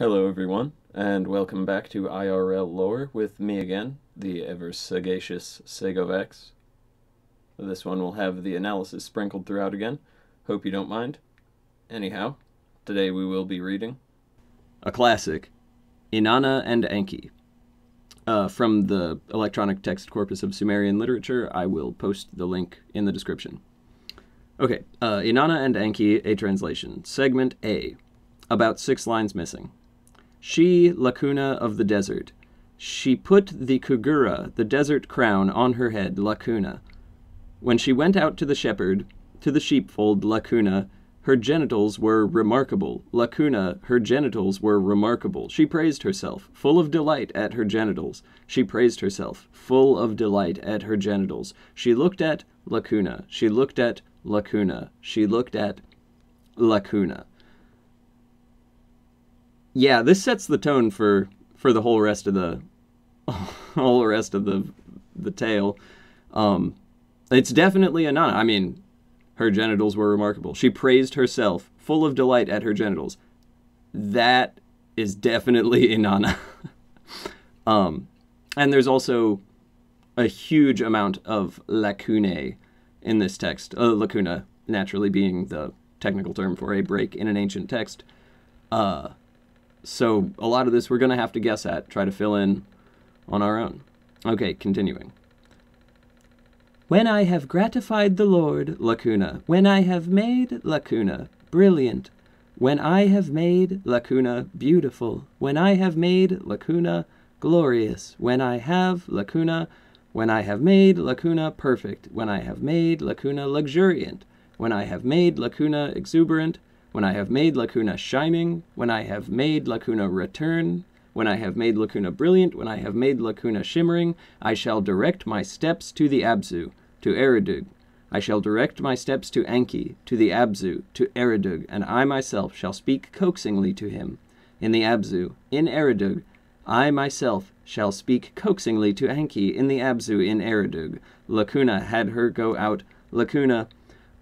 Hello everyone, and welcome back to IRL Lore with me again, the ever-sagacious Segovex. This one will have the analysis sprinkled throughout again. Hope you don't mind. Anyhow, today we will be reading a classic, Inanna and Enki. From the electronic text corpus of Sumerian literature. I will post the link in the description. Okay, Inanna and Enki, a translation. Segment A, about 6 lines missing. She, Lacuna of the desert. She put the kugura, the desert crown, on her head, Lacuna. When she went out to the shepherd, to the sheepfold, Lacuna, her genitals were remarkable. Lacuna, her genitals were remarkable. She praised herself, full of delight at her genitals. She praised herself, full of delight at her genitals. She looked at Lacuna. She looked at Lacuna. She looked at Lacuna. Yeah, this sets the tone for the whole rest of the the tale. It's definitely Inanna. I mean, her genitals were remarkable. She praised herself, full of delight at her genitals. That is definitely Inanna. And there's also a huge amount of lacunae in this text. Lacuna naturally being the technical term for a break in an ancient text. So a lot of this we're going to have to guess at, try to fill in on our own. Okay, continuing. When I have gratified the Lord, Lacuna, when I have made Lacuna brilliant, when I have made Lacuna beautiful, when I have made Lacuna glorious, when I have Lacuna, when I have made Lacuna perfect, when I have made Lacuna luxuriant, when I have made Lacuna exuberant, when I have made Lacuna shining, when I have made Lacuna return, when I have made Lacuna brilliant, when I have made Lacuna shimmering, I shall direct my steps to the Abzu, to Eridug. I shall direct my steps to Enki, to the Abzu, to Eridug, and I myself shall speak coaxingly to him. In the Abzu, in Eridug, I myself shall speak coaxingly to Enki, in the Abzu, in Eridug. Lacuna had her go out. Lacuna,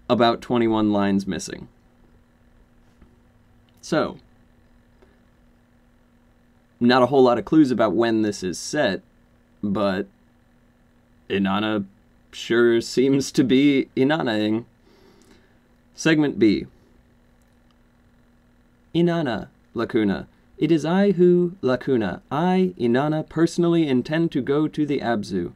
about 21 lines missing. So, not a whole lot of clues about when this is set, but Inanna sure seems to be Inannaing. Segment B. Inanna, Lacuna. It is I who, Lacuna, I, Inanna, personally intend to go to the Abzu.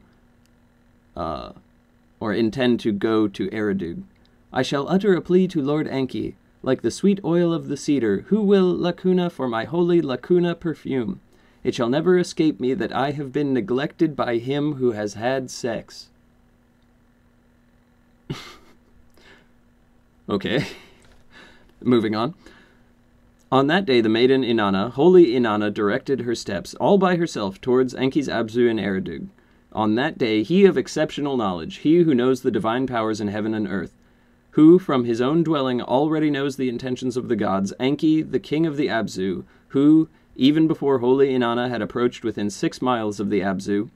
Or intend to go to Eridug. I shall utter a plea to Lord Enki, like the sweet oil of the cedar, who will, Lacuna, for my holy Lacuna perfume. It shall never escape me that I have been neglected by him who has had sex. Okay. Moving on. On that day the maiden Inanna, holy Inanna, directed her steps, all by herself, towards Enki's Abzu and Eridug. On that day he of exceptional knowledge, he who knows the divine powers in heaven and earth, who from his own dwelling already knows the intentions of the gods, Enki, the king of the Abzu, who, even before holy Inanna had approached within 6 miles of the Abzu,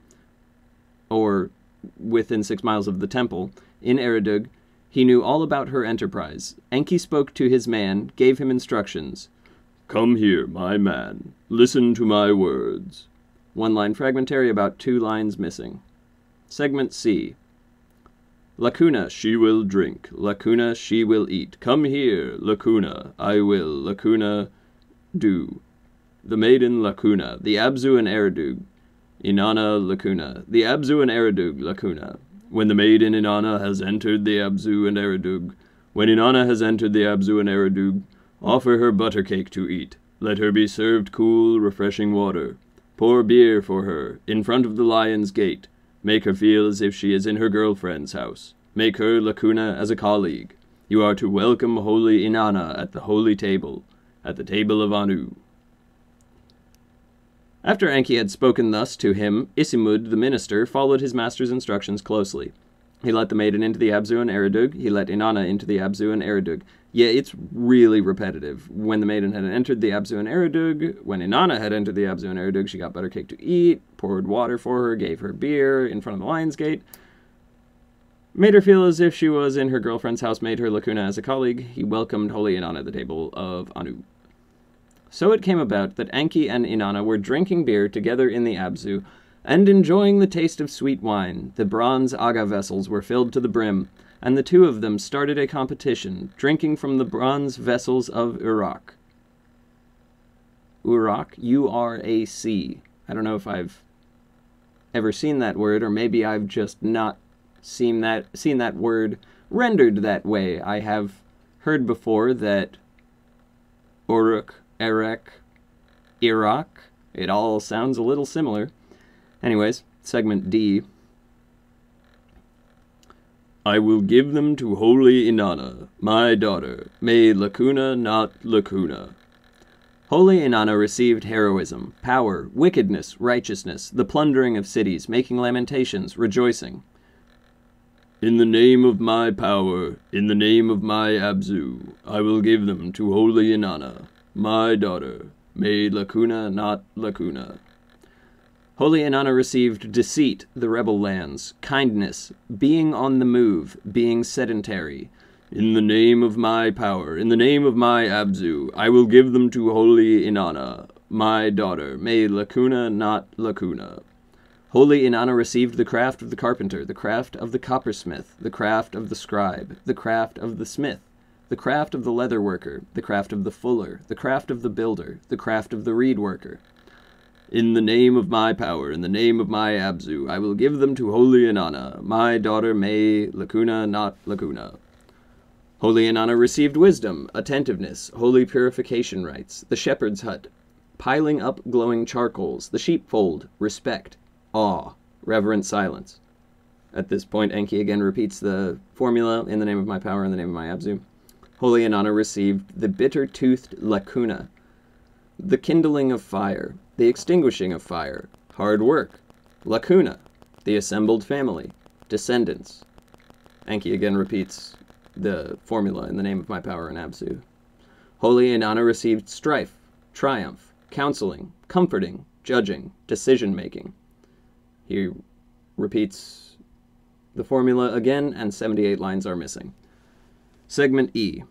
or within 6 miles of the temple, in Eridug, he knew all about her enterprise. Enki spoke to his man, gave him instructions. Come here, my man. Listen to my words. 1 line fragmentary, about 2 lines missing. Segment C. Lacuna, she will drink. Lacuna, she will eat. Come here, Lacuna, I will, Lacuna, do. The maiden Lacuna, the Abzu and Eridug. Inanna, Lacuna, the Abzu and Eridug, Lacuna. When the maiden Inanna has entered the Abzu and Eridug, when Inanna has entered the Abzu and Eridug, offer her butter cake to eat. Let her be served cool, refreshing water. Pour beer for her, in front of the lion's gate. Make her feel as if she is in her girlfriend's house. Make her, Lacuna, as a colleague. You are to welcome holy Inanna at the holy table, at the table of Anu. After Enki had spoken thus to him, Isimud, the minister, followed his master's instructions closely. He let the maiden into the Abzu and Eridug. He let Inanna into the Abzu and Eridug. Yeah, it's really repetitive. When the maiden had entered the Abzu and Eridug, when Inanna had entered the Abzu and Eridug, she got butter cake to eat, poured water for her, gave her beer in front of the lion's gate, made her feel as if she was in her girlfriend's house, made her Lacuna as a colleague. He welcomed holy Inanna at the table of Anu. So it came about that Enki and Inanna were drinking beer together in the Abzu, and enjoying the taste of sweet wine. The bronze aga vessels were filled to the brim, and the two of them started a competition, drinking from the bronze vessels of Urak. Urak, U-R-A-C. I don't know if I've ever seen that word, or maybe I've just not seen that word rendered that way. I have heard before that Uruk, Erek, Iraq, it all sounds a little similar. Anyways, segment D. I will give them to holy Inanna, my daughter. May lacuna not lacuna. Holy Inanna received heroism, power, wickedness, righteousness, the plundering of cities, making lamentations, rejoicing. In the name of my power, in the name of my Abzu, I will give them to holy Inanna, my daughter. May lacuna not lacuna. Holy Inanna received deceit, the rebel lands, kindness, being on the move, being sedentary. In the name of my power, in the name of my Abzu, I will give them to holy Inanna, my daughter. May lacuna not lacuna. Holy Inanna received the craft of the carpenter, the craft of the coppersmith, the craft of the scribe, the craft of the smith, the craft of the leather worker, the craft of the fuller, the craft of the builder, the craft of the reed worker. In the name of my power, in the name of my Abzu, I will give them to holy Inanna, my daughter. May lacuna not lacuna. Holy Inanna received wisdom, attentiveness, holy purification rites, the shepherd's hut, piling up glowing charcoals, the sheepfold, respect, awe, reverent silence. At this point, Enki again repeats the formula, in the name of my power, in the name of my Abzu. Holy Inanna received the bitter-toothed lacuna, the kindling of fire, the extinguishing of fire, hard work, lacuna, the assembled family, descendants. Enki again repeats the formula, in the name of my power, in Abzu. Holy Inanna received strife, triumph, counseling, comforting, judging, decision-making. He repeats the formula again, and 78 lines are missing. Segment E.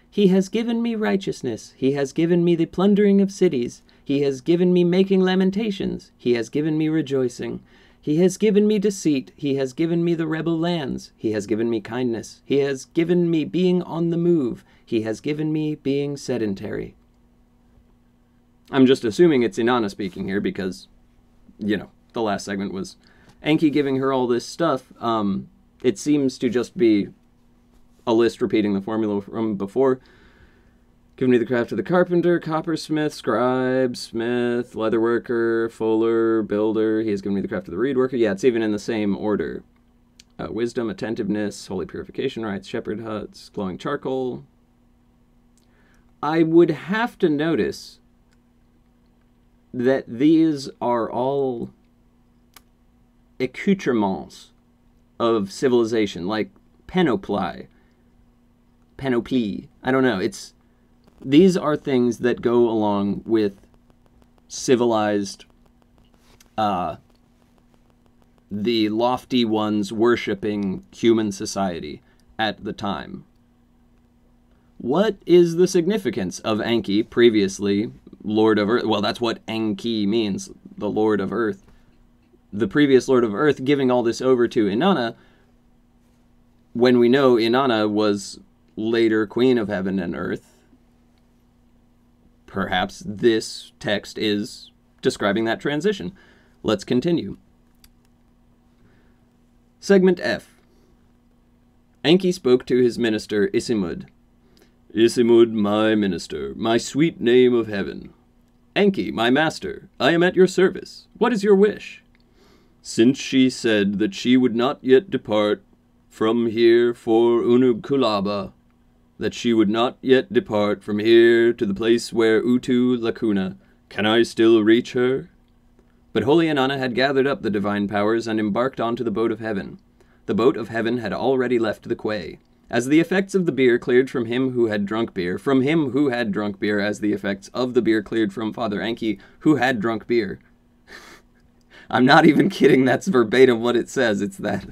He has given me righteousness. He has given me the plundering of cities. He has given me making lamentations. He has given me rejoicing. He has given me deceit. He has given me the rebel lands. He has given me kindness. He has given me being on the move. He has given me being sedentary. I'm just assuming it's Inanna speaking here because, the last segment was Enki giving her all this stuff. It seems to just be a list repeating the formula from before. Given me the craft of the carpenter, coppersmith, scribe, smith, leatherworker, fuller, builder. He has given me the craft of the reed worker. Yeah, it's even in the same order. Wisdom, attentiveness, holy purification rites, shepherd huts, glowing charcoal. I would have to notice that these are all accoutrements of civilization, like panoply. I don't know. These are things that go along with civilized, the lofty ones worshipping human society at the time. What is the significance of Enki, previously Lord of Earth? Well, that's what Enki means, the Lord of Earth. The previous Lord of Earth giving all this over to Inanna, when we know Inanna was later Queen of Heaven and Earth. Perhaps this text is describing that transition. Let's continue. Segment F. Enki spoke to his minister Isimud. Isimud, my minister, my sweet name of heaven. Enki, my master, I am at your service. What is your wish? Since she said that she would not yet depart from here for Unug Kulaba, that she would not yet depart from here to the place where Utu Lacuna, can I still reach her? But holy Inanna had gathered up the divine powers and embarked onto the boat of heaven. The boat of heaven had already left the quay. As the effects of the beer cleared from him who had drunk beer, from him who had drunk beer, as the effects of the beer cleared from Father Enki, who had drunk beer. I'm not even kidding, that's verbatim what it says, it's that.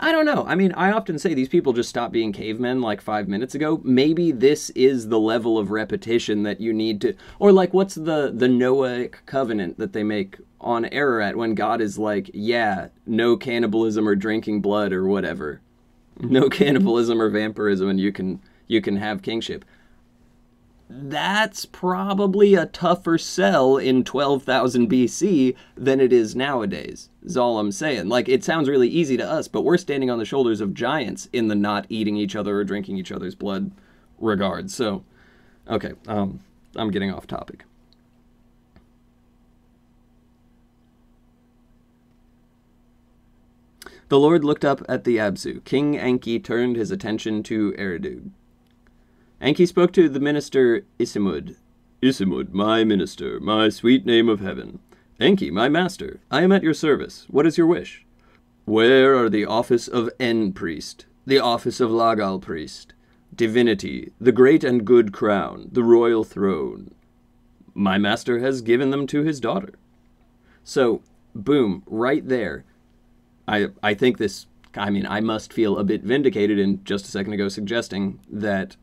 I don't know. I mean, I often say these people just stopped being cavemen like 5 minutes ago. Maybe this is the level of repetition that you need to... Or like, what's the Noahic covenant that they make on Ararat when God is like, yeah, no cannibalism or drinking blood or whatever. No cannibalism or vampirism, and you can have kingship. That's probably a tougher sell in 12,000 BC than it is nowadays, is all I'm saying. Like, it sounds really easy to us, but we're standing on the shoulders of giants in the not eating each other or drinking each other's blood regard. So, okay, I'm getting off topic. The Lord looked up at the Abzu. King Enki turned his attention to Eredug. Enki spoke to the minister Isimud. Isimud, my minister, my sweet name of heaven. Enki, my master, I am at your service. What is your wish? Where are the office of En priest, the office of Lagal priest, divinity, the great and good crown, the royal throne? My master has given them to his daughter. So, boom, right there. I think this, I mean, I must feel a bit vindicated in just a second ago suggesting that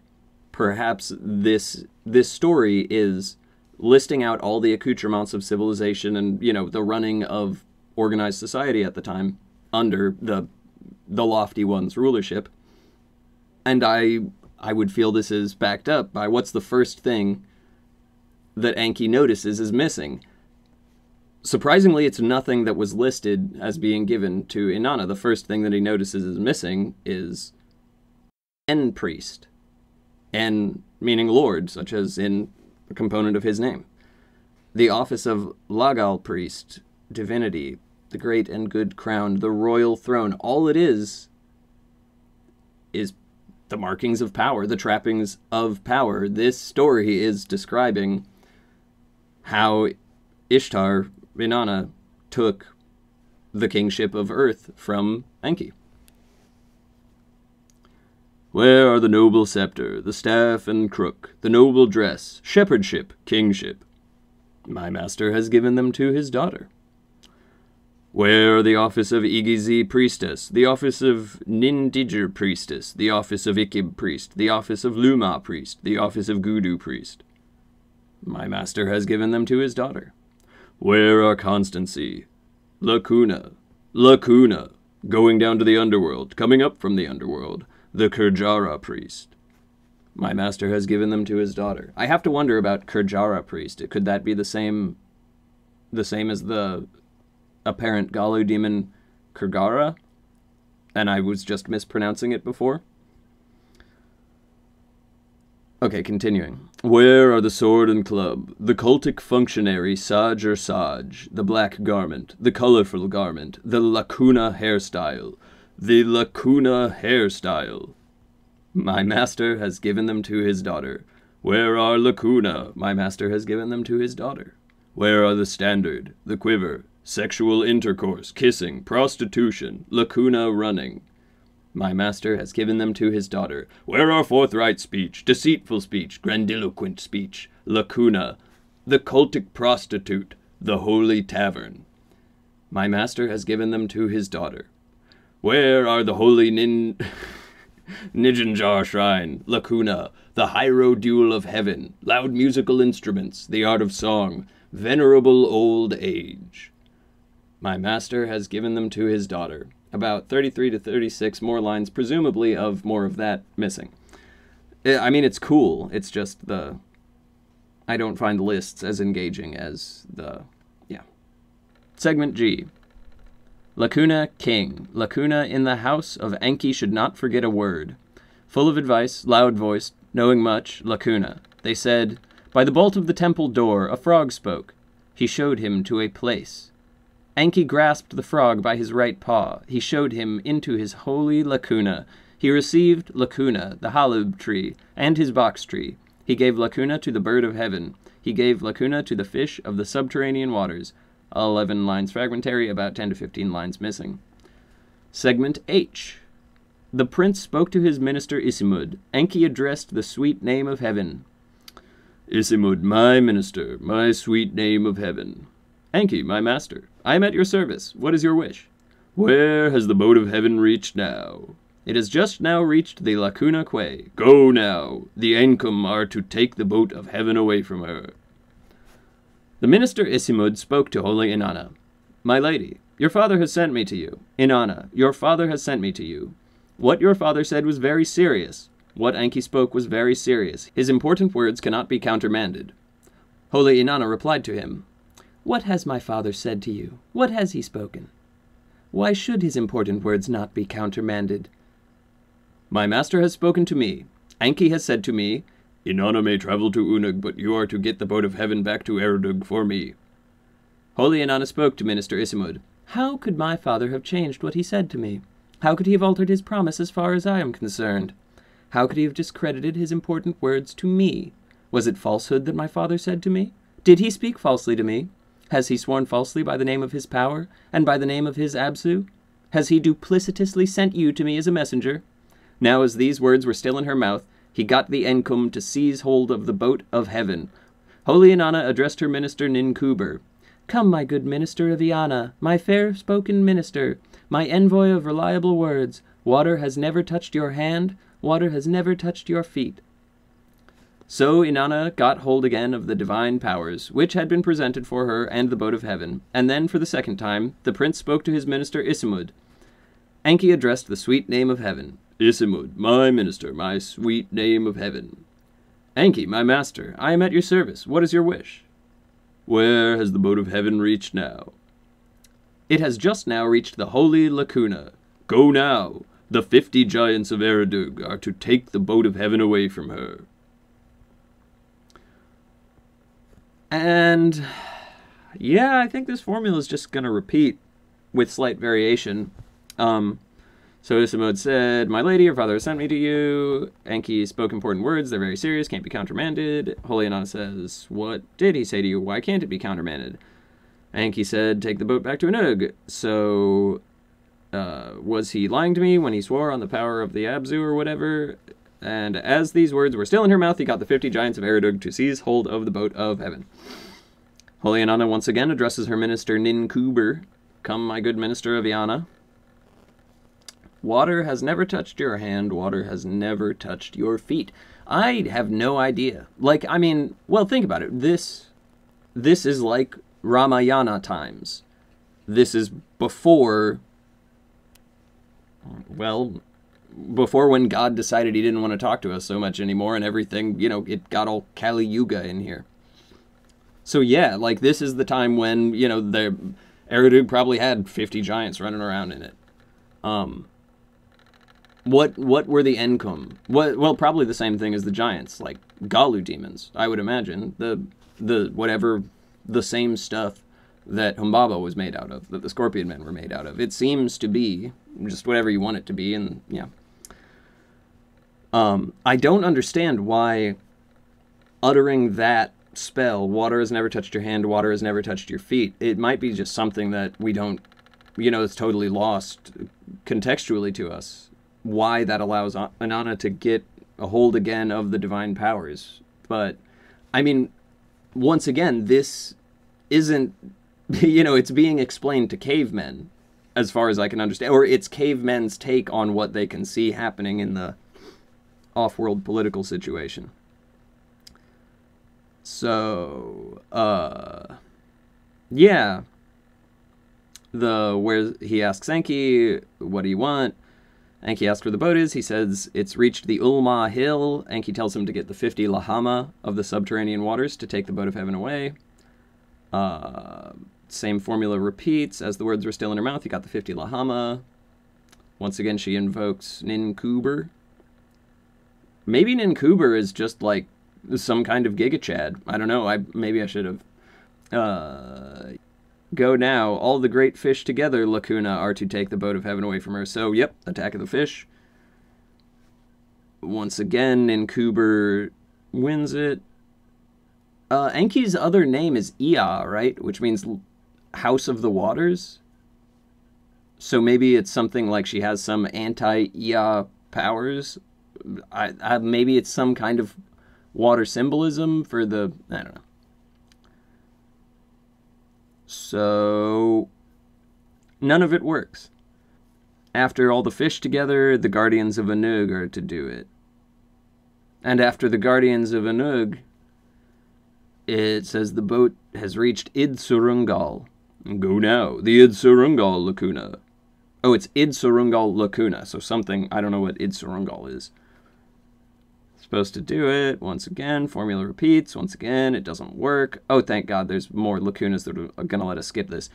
perhaps this story is listing out all the accoutrements of civilization and, you know, the running of organized society at the time under the lofty one's rulership. And I would feel this is backed up by what's the first thing that Enki notices is missing. Surprisingly, it's nothing that was listed as being given to Inanna. The first thing that he notices is missing is En priest. En meaning lord, such as in a component of his name. The office of Lagal priest, divinity, the great and good crown, the royal throne. All it is the markings of power, the trappings of power. This story is describing how Ishtar, Inanna, took the kingship of Earth from Enki. Where are the noble scepter, the staff and crook, the noble dress, shepherdship, kingship? My master has given them to his daughter. Where are the office of Igizi priestess, the office of Nindiger priestess, the office of Ikib priest, the office of Luma priest, the office of Gudu priest? My master has given them to his daughter. Where are constancy, Lacuna, going down to the underworld, coming up from the underworld, the Kurjara priest? My master has given them to his daughter. I have to wonder about Kurjara priest. Could that be the same as the apparent Galu demon Kurgara? And I was just mispronouncing it before? Okay, continuing. Where are the sword and club, the cultic functionary Saj or Saj, the black garment, the colorful garment, the Lacuna hairstyle, the Lacuna hairstyle? My master has given them to his daughter. Where are Lacuna? My master has given them to his daughter. Where are the standard, the quiver, sexual intercourse, kissing, prostitution, Lacuna running? My master has given them to his daughter. Where are forthright speech, deceitful speech, grandiloquent speech, Lacuna, the cultic prostitute, the holy tavern? My master has given them to his daughter. Where are the holy Nijanjar shrine, Lacuna, the hierodule of heaven, loud musical instruments, the art of song, venerable old age? My master has given them to his daughter. About 33 to 36 more lines, presumably of more of that missing. I mean, it's cool. It's just I don't find lists as engaging as yeah. Segment G. Lacuna king. Lacuna in the house of Enki should not forget a word. Full of advice, loud-voiced, knowing much, Lacuna. They said, by the bolt of the temple door a frog spoke. He showed him to a place. Enki grasped the frog by his right paw. He showed him into his holy Lacuna. He received Lacuna, the halub tree, and his box tree. He gave Lacuna to the bird of heaven. He gave Lacuna to the fish of the subterranean waters. 11 lines fragmentary, about 10 to 15 lines missing. Segment H. The prince spoke to his minister Isimud. Enki addressed the sweet name of heaven. Isimud, my minister, my sweet name of heaven. Enki, my master, I am at your service. What is your wish? Where has the boat of heaven reached now? It has just now reached the Lacuna Quay. Go now. The Enkum are to take the boat of heaven away from her. The minister Isimud spoke to holy Inanna. My lady, your father has sent me to you. Inanna, your father has sent me to you. What your father said was very serious. What Enki spoke was very serious. His important words cannot be countermanded. Holy Inanna replied to him, What has my father said to you? What has he spoken? Why should his important words not be countermanded? My master has spoken to me. Enki has said to me, Inanna may travel to Unug, but you are to get the boat of heaven back to Eredug for me. Holy Inanna spoke to Minister Isimud. How could my father have changed what he said to me? How could he have altered his promise as far as I am concerned? How could he have discredited his important words to me? Was it falsehood that my father said to me? Did he speak falsely to me? Has he sworn falsely by the name of his power, and by the name of his Absu? Has he duplicitously sent you to me as a messenger? Now as these words were still in her mouth, he got the Enkum to seize hold of the boat of heaven. Holy Inanna addressed her minister Ninkuber. Come, my good minister of Iana, my fair-spoken minister, my envoy of reliable words, water has never touched your hand, water has never touched your feet. So Inanna got hold again of the divine powers, which had been presented for her and the boat of heaven, and then for the second time the prince spoke to his minister Isimud. Enki addressed the sweet name of heaven. Isimud, my minister, my sweet name of heaven. Enki, my master, I am at your service. What is your wish? Where has the boat of heaven reached now? It has just now reached the holy Lacuna. Go now. The 50 giants of Eredug are to take the boat of heaven away from her. And yeah, I think this formula is just going to repeat with slight variation. So Isimud said, My lady, your father has sent me to you. Enki spoke important words. They're very serious, can't be countermanded. Holy Inanna says, What did he say to you? Why can't it be countermanded? Enki said, Take the boat back to Anug. So, was he lying to me when he swore on the power of the Abzu or whatever? And as these words were still in her mouth, he got the 50 giants of Eredug to seize hold of the boat of heaven. Holy Inanna once again addresses her minister Ninkuber. Come, my good minister of Iana. Water has never touched your hand, water has never touched your feet. I have no idea. Like, I mean, well, think about it. This is like Ramayana times. This is before, well, before when God decided he didn't want to talk to us so much anymore and everything, you know, it got all Kali Yuga in here. So yeah, like this is the time when, you know, the Eredug probably had 50 giants running around in it. What were the Enkum? Well, probably the same thing as the giants, like Galu demons, I would imagine. The same stuff that Humbaba was made out of, that the Scorpion Men were made out of. It seems to be just whatever you want it to be, and yeah. I don't understand why uttering that spell, water has never touched your hand, water has never touched your feet, it might be just something that we don't, you know, it's totally lost contextually to us. Why that allows Inanna to get a hold again of the divine powers. But, I mean, once again, this isn't, you know, it's being explained to cavemen, as far as I can understand. Or it's cavemen's take on what they can see happening in the off-world political situation. So, yeah. Where he asks Enki, what do you want? Enki asks where the boat is. He says it's reached the Ulma Hill. Enki tells him to get the 50 Lahama of the subterranean waters to take the boat of heaven away. Same formula repeats. As the words were still in her mouth, he got the 50 Lahama. Once again, she invokes Ninkuber. Maybe Ninkuber is just like some kind of Giga Chad. I don't know. Maybe I should have. Go now. All the great fish together, Lacuna, are to take the boat of heaven away from her. So, yep, attack of the fish. Once again, Ninkuber wins it. Enki's other name is Ea, right? Which means House of the Waters. So maybe it's something like she has some anti-Ea powers. Maybe it's some kind of water symbolism for the... I don't know. So, none of it works. After all the fish together, the guardians of Anug are to do it. And after the guardians of Anug, it says the boat has reached Id-Surungal. Go now, the Id-Surungal Lacuna. Oh, it's Id-Surungal Lacuna, so something, I don't know what Id-Surungal is. Supposed to do it, once again, formula repeats, once again, it doesn't work. Oh, thank God, there's more lacunas that are going to let us skip this.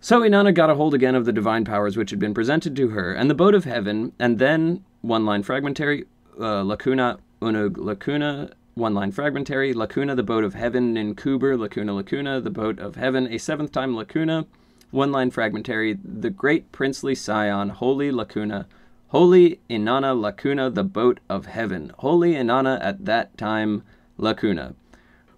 So Inanna got a hold again of the divine powers which had been presented to her, and the boat of heaven, and then, one-line fragmentary, lacuna, unug, lacuna, one-line fragmentary, lacuna, the boat of heaven, Ninkuber, lacuna, lacuna, the boat of heaven, a seventh time lacuna, one-line fragmentary, the great princely scion, holy lacuna, holy Inanna lacuna, the boat of heaven, holy Inanna at that time lacuna.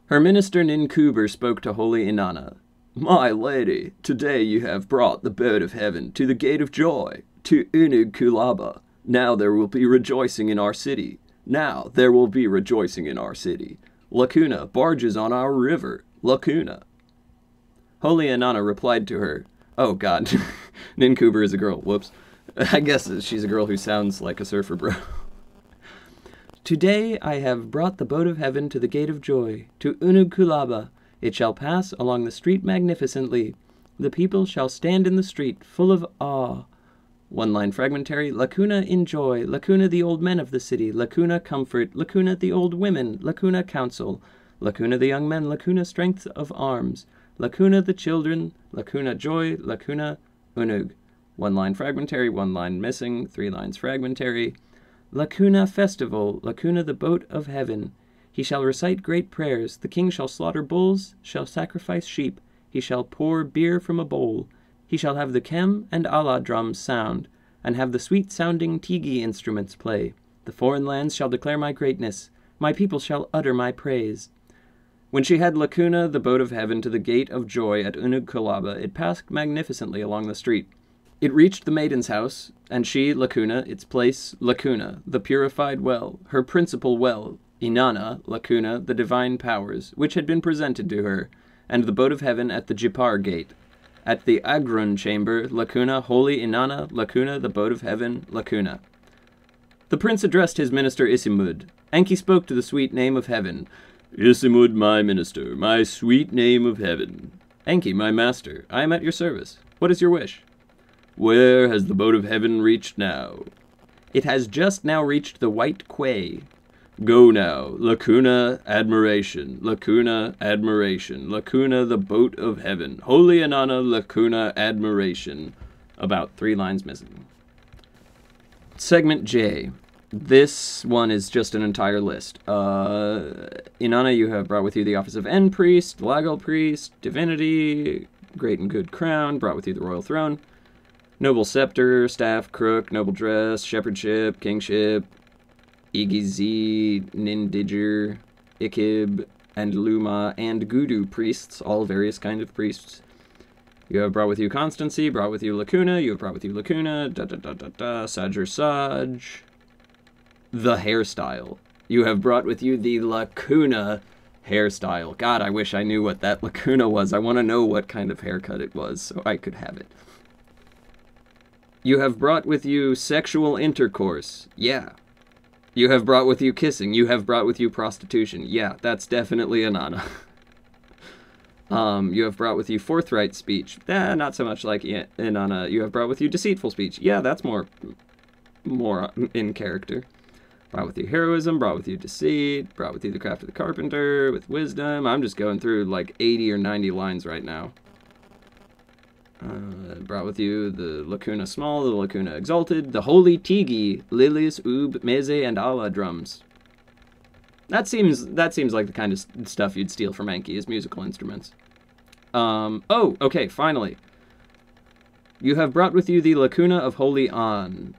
Her minister Ninkuber spoke to holy Inanna. My lady, today you have brought the boat of heaven to the gate of joy, to Unug Kulaba. Now there will be rejoicing in our city. Now there will be rejoicing in our city. Lacuna barges on our river. Lacuna. Holy Inanna replied to her, oh God, Ninkuber is a girl, whoops. I guess she's a girl who sounds like a surfer bro. Today I have brought the boat of heaven to the gate of joy, to Unug Kulaba. It shall pass along the street magnificently. The people shall stand in the street, full of awe. One-line fragmentary, lacuna in joy, lacuna the old men of the city, lacuna comfort, lacuna the old women, lacuna counsel, lacuna the young men, lacuna strength of arms, lacuna the children, lacuna joy, lacuna unug. One-line fragmentary, one-line missing, three lines fragmentary. Lacuna festival, lacuna the boat of heaven. He shall recite great prayers, the king shall slaughter bulls, shall sacrifice sheep, he shall pour beer from a bowl, he shall have the kem and Allah drums sound, and have the sweet-sounding tigi instruments play. The foreign lands shall declare my greatness, my people shall utter my praise. When she had Lacuna, the boat of heaven, to the gate of joy at Unug Kulaba, it passed magnificently along the street. It reached the maiden's house, and she, Lacuna, its place, Lacuna, the purified well, her principal well, Inanna, lacuna, the divine powers, which had been presented to her, and the boat of heaven at the Jipar gate. At the Agrun chamber, lacuna, holy Inanna, lacuna, the boat of heaven, lacuna. The prince addressed his minister Isimud. Enki spoke to the sweet name of heaven. Isimud, my minister, my sweet name of heaven. Enki, my master, I am at your service. What is your wish? Where has the boat of heaven reached now? It has just now reached the white quay. Go now, lacuna, admiration, lacuna, admiration, lacuna, the boat of heaven, holy Inanna, lacuna, admiration. About 3 lines missing. Segment J. This one is just an entire list. Inanna, you have brought with you the office of End Priest, Lagal Priest, Divinity, Great and Good Crown, brought with you the Royal Throne, Noble Scepter, Staff, Crook, Noble Dress, Shepherdship, Kingship, Igizi, Nindiger, Ikib, and Luma, and Gudu priests, all various kinds of priests. You have brought with you Constancy, brought with you Lacuna, you have brought with you Lacuna, Sajur Saj. The hairstyle. You have brought with you the Lacuna hairstyle. God, I wish I knew what that Lacuna was. I want to know what kind of haircut it was, so I could have it. You have brought with you sexual intercourse. Yeah. You have brought with you kissing. You have brought with you prostitution. Yeah, that's definitely Inanna. You have brought with you forthright speech. Not so much like Inanna. You have brought with you deceitful speech. Yeah, that's more in character. Brought with you heroism, brought with you deceit, brought with you the craft of the carpenter, with wisdom. I'm just going through like 80 or 90 lines right now. Brought with you the Lacuna Small, the Lacuna Exalted, the Holy Tigi, Lilius, Ub, Meze, and Allah drums. That seems like the kind of stuff you'd steal from Enki as musical instruments. Oh, okay, finally. You have brought with you the Lacuna of Holy An.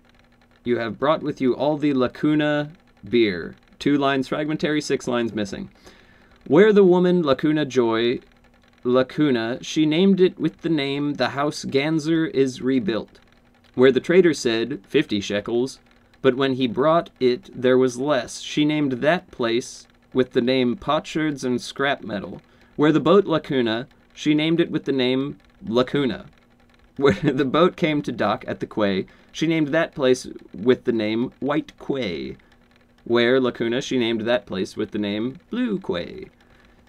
You have brought with you all the Lacuna beer. 2 lines fragmentary, 6 lines missing. Where the woman Lacuna Joy... Lacuna, she named it with the name the house Ganzer is rebuilt, where the trader said 50 shekels, but when he brought it there was less. She named that place with the name Potsherds and Scrap Metal, where the boat Lacuna, she named it with the name Lacuna. Where the boat came to dock at the quay, she named that place with the name White Quay. Where, Lacuna, she named that place with the name Blue Quay.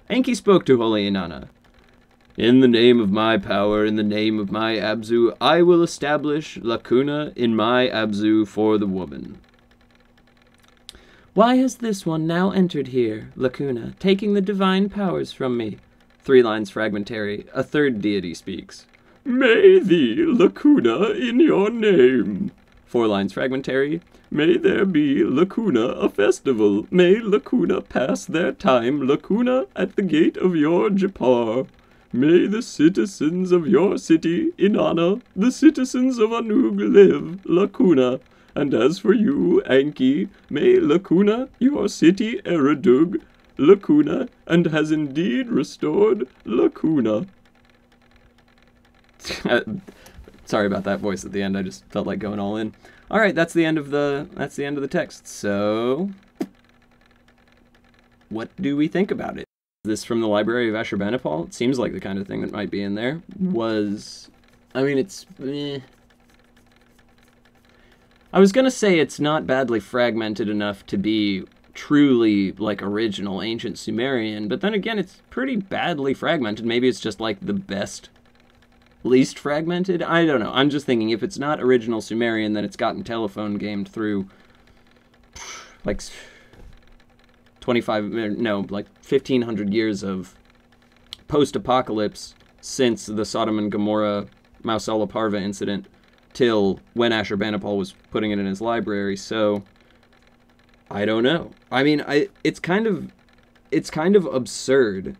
Enki spoke to holy Inanna. In the name of my power, in the name of my Abzu, I will establish Lacuna in my Abzu for the woman. Why has this one now entered here, Lacuna, taking the divine powers from me? 3 lines fragmentary. A third deity speaks. May thee, Lacuna, in your name. 4 lines fragmentary. May there be, Lacuna, a festival. May Lacuna pass their time, Lacuna, at the gate of your Japar. May the citizens of your city, Inanna, the citizens of Anug live, Lacuna. And as for you, Enki, may Lacuna, your city, Eredug, Lacuna, and has indeed restored Lacuna. Sorry about that voice at the end. I just felt like going all in. All right, that's the end of the text. So, what do we think about it? This from the Library of Ashurbanipal. It seems like the kind of thing that might be in there. It's... I was going to say it's not badly fragmented enough to be truly, like, original ancient Sumerian, but then again, it's pretty badly fragmented. Maybe it's just, like, the best, least fragmented? I don't know. I'm just thinking if it's not original Sumerian, then it's gotten telephone gamed through, like... 1,500 years of post-apocalypse since the Sodom and Gomorrah Mausala Parva incident till when Ashurbanipal was putting it in his library, so I don't know. I mean, it's kind of absurd.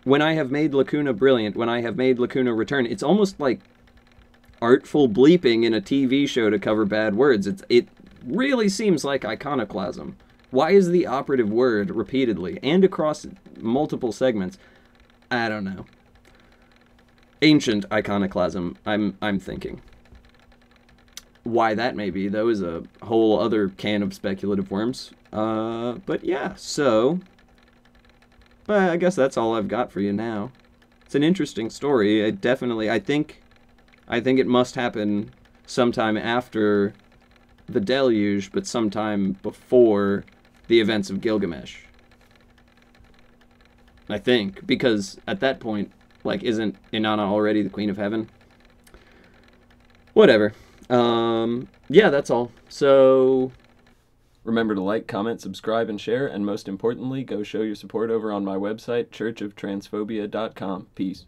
When I have made Lacuna brilliant, when I have made Lacuna return, it's almost like artful bleeping in a TV show to cover bad words. It really seems like iconoclasm. Why is the operative word repeatedly and across multiple segments? I don't know. Ancient iconoclasm, I'm thinking. Why that may be, though, is a whole other can of speculative worms. But yeah, so... I guess that's all I've got for you now. It's an interesting story. I think it must happen sometime after the deluge, but sometime before the events of Gilgamesh. I think, because at that point, like, isn't Inanna already the Queen of Heaven? Whatever. Yeah, that's all. So, remember to like, comment, subscribe, and share, and most importantly, go show your support over on my website, churchoftransphobia.com. Peace.